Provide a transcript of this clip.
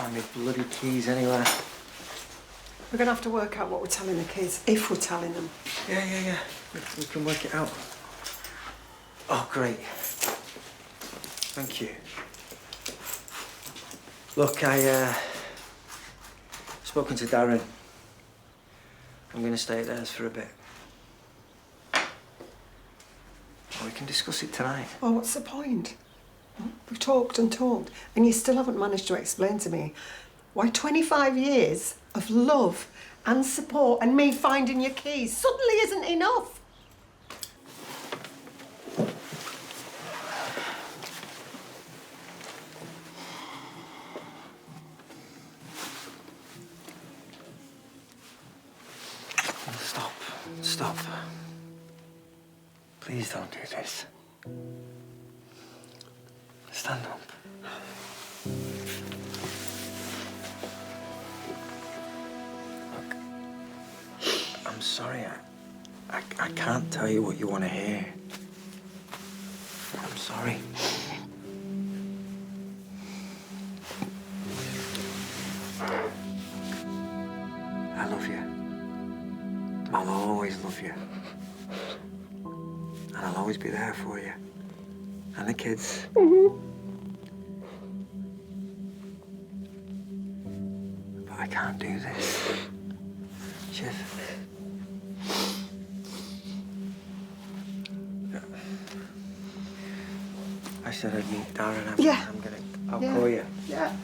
find my bloody keys anywhere. We're going to have to work out what we're telling the kids, if we're telling them. Yeah. We can work it out. Oh, great. Thank you. Look, spoken to Darren. I'm going to stay at theirs for a bit. We can discuss it tonight. Oh, what's the point? We've talked and talked, and you still haven't managed to explain to me why 25 years of love and support and me finding your keys suddenly isn't enough. Stop. Please don't do this. Stand up. Look, I'm sorry. I can't tell you what you want to hear. I'm sorry. I love you. I'll always love you. And I'll always be there for you. And the kids. But I can't do this. Shiv. I said I'd meet Darren. Yeah. I'll call you. Yeah.